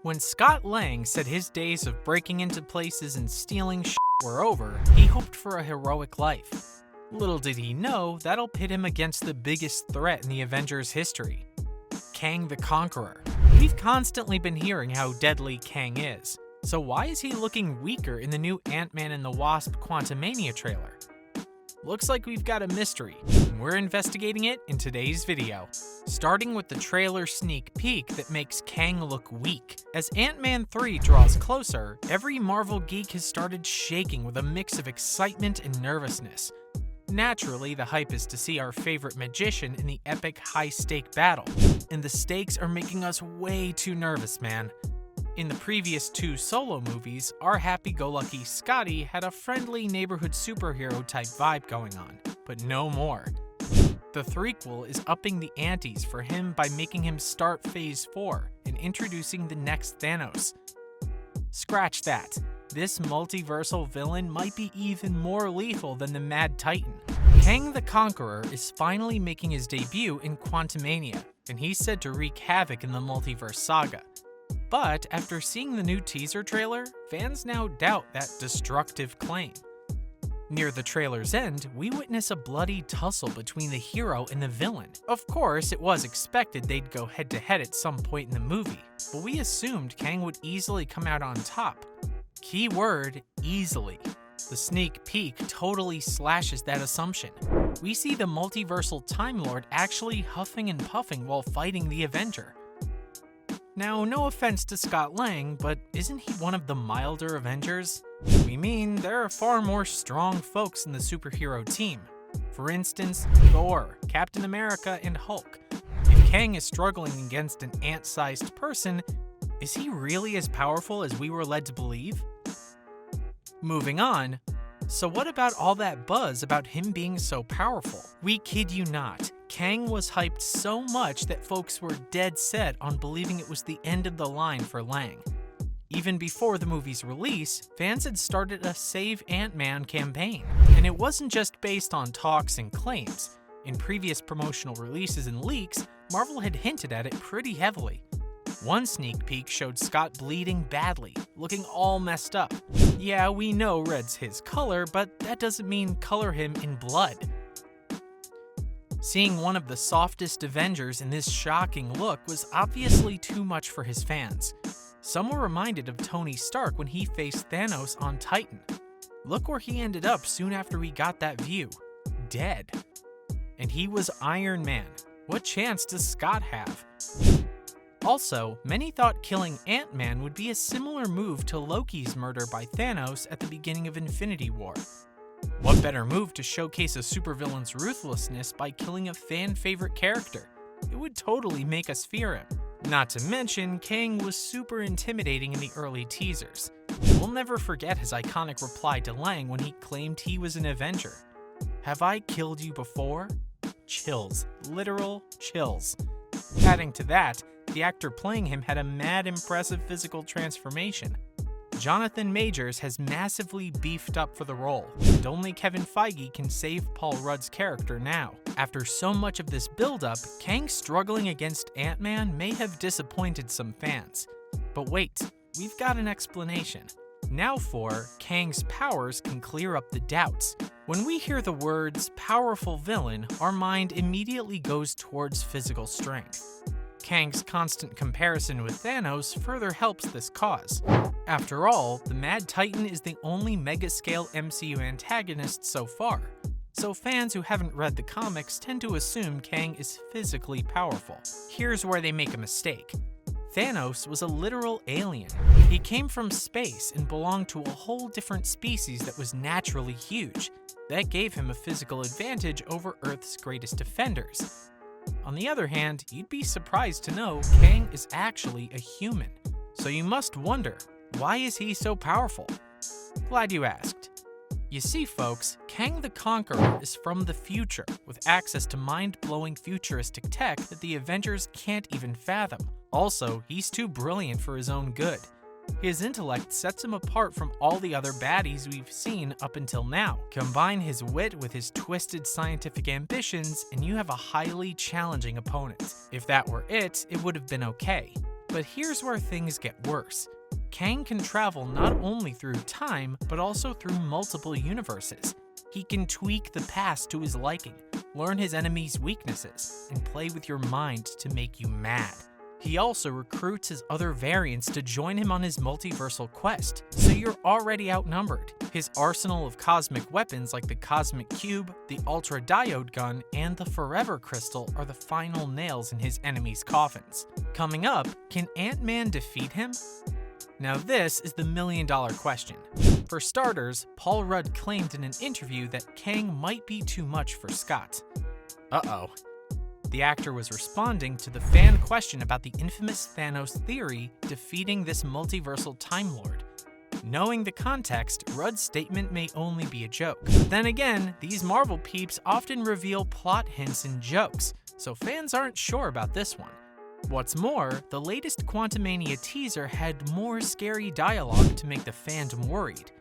When Scott Lang said his days of breaking into places and stealing shit were over, he hoped for a heroic life. Little did he know that'll pit him against the biggest threat in the Avengers' history, Kang the Conqueror. We've constantly been hearing how deadly Kang is, so why is he looking weaker in the new Ant-Man and the Wasp Quantumania trailer? Looks like we've got a mystery, and we're investigating it in today's video. Starting with the trailer sneak peek that makes Kang look weak. As Ant-Man 3 draws closer, every Marvel geek has started shaking with a mix of excitement and nervousness. Naturally, the hype is to see our favorite magician in the epic high-stake battle, and the stakes are making us way too nervous, man. In the previous 2 solo movies, our happy-go-lucky Scotty had a friendly neighborhood superhero type vibe going on, but no more. The threequel is upping the antes for him by making him start Phase 4 and introducing the next Thanos. Scratch that. This multiversal villain might be even more lethal than the Mad Titan. Kang the Conqueror is finally making his debut in Quantumania, and he's said to wreak havoc in the multiverse saga. But after seeing the new teaser trailer, fans now doubt that destructive claim. Near the trailer's end, we witness a bloody tussle between the hero and the villain. Of course, it was expected they'd go head-to-head at some point in the movie, but we assumed Kang would easily come out on top. Keyword, easily. The sneak peek totally slashes that assumption. We see the multiversal Time Lord actually huffing and puffing while fighting the Avenger. Now, no offense to Scott Lang, but isn't he one of the milder Avengers? We mean, there are far more strong folks in the superhero team. For instance, Thor, Captain America, and Hulk. If Kang is struggling against an ant-sized person, is he really as powerful as we were led to believe? Moving on, so what about all that buzz about him being so powerful? We kid you not. Kang was hyped so much that folks were dead set on believing it was the end of the line for Lang. Even before the movie's release, fans had started a Save Ant-Man campaign. And it wasn't just based on talks and claims. In previous promotional releases and leaks, Marvel had hinted at it pretty heavily. One sneak peek showed Scott bleeding badly, looking all messed up. Yeah, we know red's his color, but that doesn't mean color him in blood. Seeing one of the softest Avengers in this shocking look was obviously too much for his fans. Some were reminded of Tony Stark when he faced Thanos on Titan. Look where he ended up soon after we got that view. Dead. And he was Iron Man. What chance does Scott have? Also, many thought killing Ant-Man would be a similar move to Loki's murder by Thanos at the beginning of Infinity War. What better move to showcase a supervillain's ruthlessness by killing a fan-favorite character? It would totally make us fear him. Not to mention, Kang was super intimidating in the early teasers. We'll never forget his iconic reply to Lang when he claimed he was an Avenger. "Have I killed you before?" Chills. Literal chills. Adding to that, the actor playing him had a mad impressive physical transformation. Jonathan Majors has massively beefed up for the role, and only Kevin Feige can save Paul Rudd's character now. After so much of this build-up, Kang struggling against Ant-Man may have disappointed some fans. But wait, we've got an explanation. Now for Kang's powers can clear up the doubts. When we hear the words powerful villain, our mind immediately goes towards physical strength. Kang's constant comparison with Thanos further helps this cause. After all, the Mad Titan is the only mega-scale MCU antagonist so far, so fans who haven't read the comics tend to assume Kang is physically powerful. Here's where they make a mistake. Thanos was a literal alien. He came from space and belonged to a whole different species that was naturally huge. That gave him a physical advantage over Earth's greatest defenders. On the other hand, you'd be surprised to know Kang is actually a human. So you must wonder, why is he so powerful? Glad you asked. You see, folks, Kang the Conqueror is from the future, with access to mind-blowing futuristic tech that the Avengers can't even fathom. Also, he's too brilliant for his own good. His intellect sets him apart from all the other baddies we've seen up until now. Combine his wit with his twisted scientific ambitions, and you have a highly challenging opponent. If that were it, it would have been okay. But here's where things get worse. Kang can travel not only through time, but also through multiple universes. He can tweak the past to his liking, learn his enemies' weaknesses, and play with your mind to make you mad. He also recruits his other variants to join him on his multiversal quest, so you're already outnumbered. His arsenal of cosmic weapons like the Cosmic Cube, the Ultra Diode Gun, and the Forever Crystal are the final nails in his enemies' coffins. Coming up, can Ant-Man defeat him? Now this is the million-dollar question. For starters, Paul Rudd claimed in an interview that Kang might be too much for Scott. Uh-oh. The actor was responding to the fan question about the infamous Thanos theory defeating this multiversal Time Lord. Knowing the context, Rudd's statement may only be a joke. But then again, these Marvel peeps often reveal plot hints and jokes, so fans aren't sure about this one. What's more, the latest Quantumania teaser had more scary dialogue to make the fandom worried.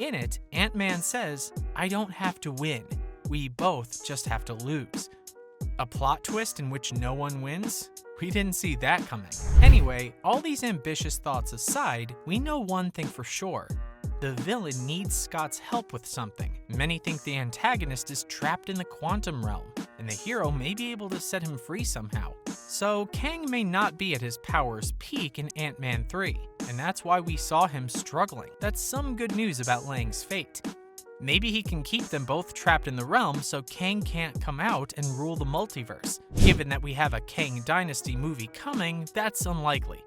In it, Ant-Man says, "I don't have to win. We both just have to lose." A plot twist in which no one wins? We didn't see that coming. Anyway, all these ambitious thoughts aside, we know one thing for sure. The villain needs Scott's help with something. Many think the antagonist is trapped in the quantum realm, and the hero may be able to set him free somehow. So Kang may not be at his power's peak in Ant-Man 3, and that's why we saw him struggling. That's some good news about Lang's fate. Maybe he can keep them both trapped in the realm so Kang can't come out and rule the multiverse. Given that we have a Kang Dynasty movie coming, that's unlikely.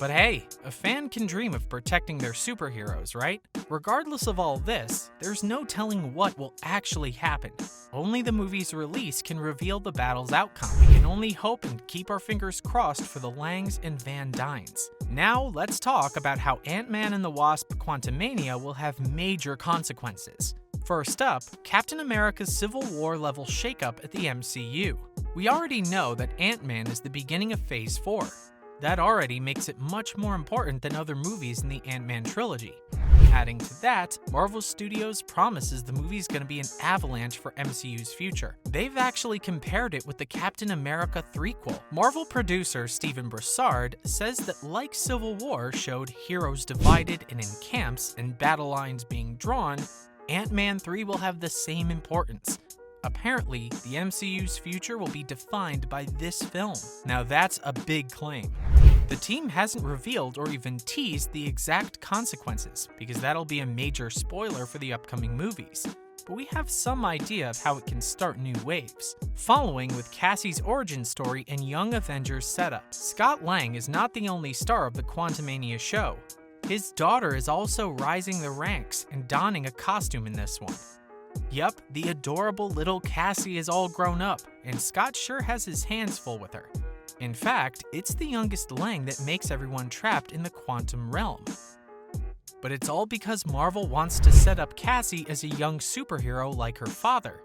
But hey, a fan can dream of protecting their superheroes, right? Regardless of all this, there's no telling what will actually happen. Only the movie's release can reveal the battle's outcome. We can only hope and keep our fingers crossed for the Langs and Van Dynes. Now let's talk about how Ant-Man and the Wasp Quantumania will have major consequences. First up, Captain America's Civil War level shakeup at the MCU. We already know that Ant-Man is the beginning of Phase 4. That already makes it much more important than other movies in the Ant-Man trilogy. Adding to that, Marvel Studios promises the movie's gonna be an avalanche for MCU's future. They've actually compared it with the Captain America threequel. Marvel producer Stephen Broussard says that like Civil War showed heroes divided and in camps and battle lines being drawn, Ant-Man 3 will have the same importance. Apparently, the MCU's future will be defined by this film. Now that's a big claim. The team hasn't revealed or even teased the exact consequences, because that'll be a major spoiler for the upcoming movies. But we have some idea of how it can start new waves. Following with Cassie's origin story and Young Avengers setup, Scott Lang is not the only star of the Quantumania show. His daughter is also rising the ranks and donning a costume in this one. Yup, the adorable little Cassie is all grown up, and Scott sure has his hands full with her. In fact, it's the youngest Lang that makes everyone trapped in the quantum realm. But it's all because Marvel wants to set up Cassie as a young superhero like her father.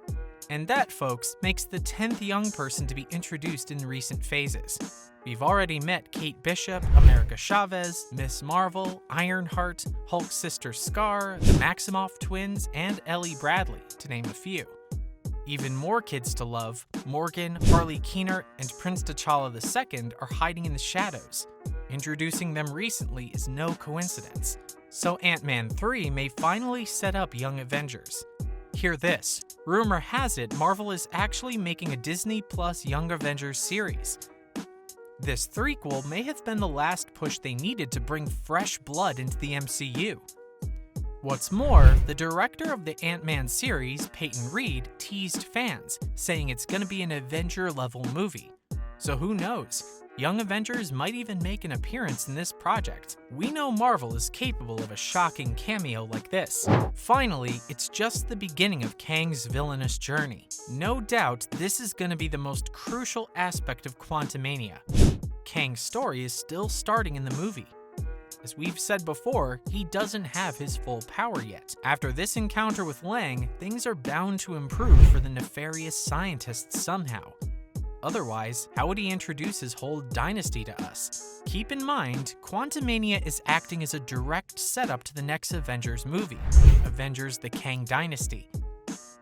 And that, folks, makes the 10th young person to be introduced in recent phases. We've already met Kate Bishop, America Chavez, Miss Marvel, Ironheart, Hulk's sister Scar, the Maximoff twins, and Ellie Bradley, to name a few. Even more kids to love, Morgan, Harley Keener, and Prince T'Challa II are hiding in the shadows. Introducing them recently is no coincidence. So Ant-Man 3 may finally set up Young Avengers. Hear this, rumor has it Marvel is actually making a Disney Plus Young Avengers series. This threequel may have been the last push they needed to bring fresh blood into the MCU. What's more, the director of the Ant-Man series, Peyton Reed, teased fans, saying it's gonna be an Avenger-level movie. So who knows? Young Avengers might even make an appearance in this project. We know Marvel is capable of a shocking cameo like this. Finally, it's just the beginning of Kang's villainous journey. No doubt, this is gonna be the most crucial aspect of Quantumania. Kang's story is still starting in the movie. As we've said before, he doesn't have his full power yet. After this encounter with Lang, things are bound to improve for the nefarious scientist somehow. Otherwise, how would he introduce his whole dynasty to us? Keep in mind, Quantumania is acting as a direct setup to the next Avengers movie, Avengers: The Kang Dynasty.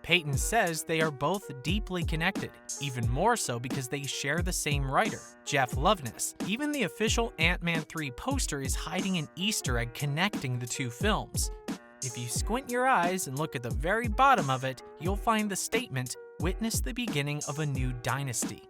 Peyton says they are both deeply connected, even more so because they share the same writer, Jeff Loveness. Even the official Ant-Man 3 poster is hiding an Easter egg connecting the two films. If you squint your eyes and look at the very bottom of it, you'll find the statement, "Witness the beginning of a new dynasty."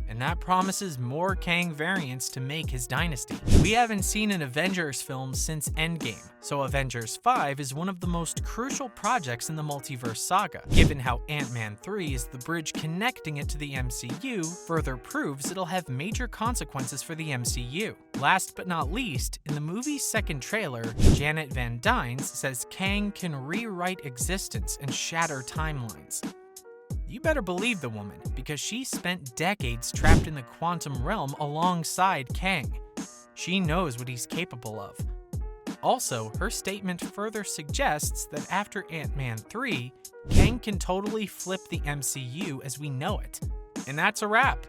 And that promises more Kang variants to make his dynasty. We haven't seen an Avengers film since Endgame, so Avengers 5 is one of the most crucial projects in the multiverse saga. Given how Ant-Man 3 is the bridge connecting it to the MCU, further proves it'll have major consequences for the MCU. Last but not least, in the movie's second trailer, Janet Van Dyne says Kang can rewrite existence and shatter timelines. You better believe the woman, because she spent decades trapped in the quantum realm alongside Kang. She knows what he's capable of. Also, her statement further suggests that after Ant-Man 3, Kang can totally flip the MCU as we know it. And that's a wrap.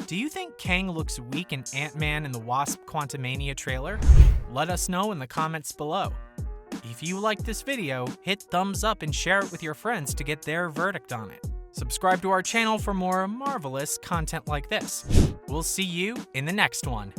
Do you think Kang looks weak in Ant-Man and the Wasp Quantumania trailer? Let us know in the comments below. If you liked this video, hit thumbs up and share it with your friends to get their verdict on it. Subscribe to our channel for more marvelous content like this. We'll see you in the next one.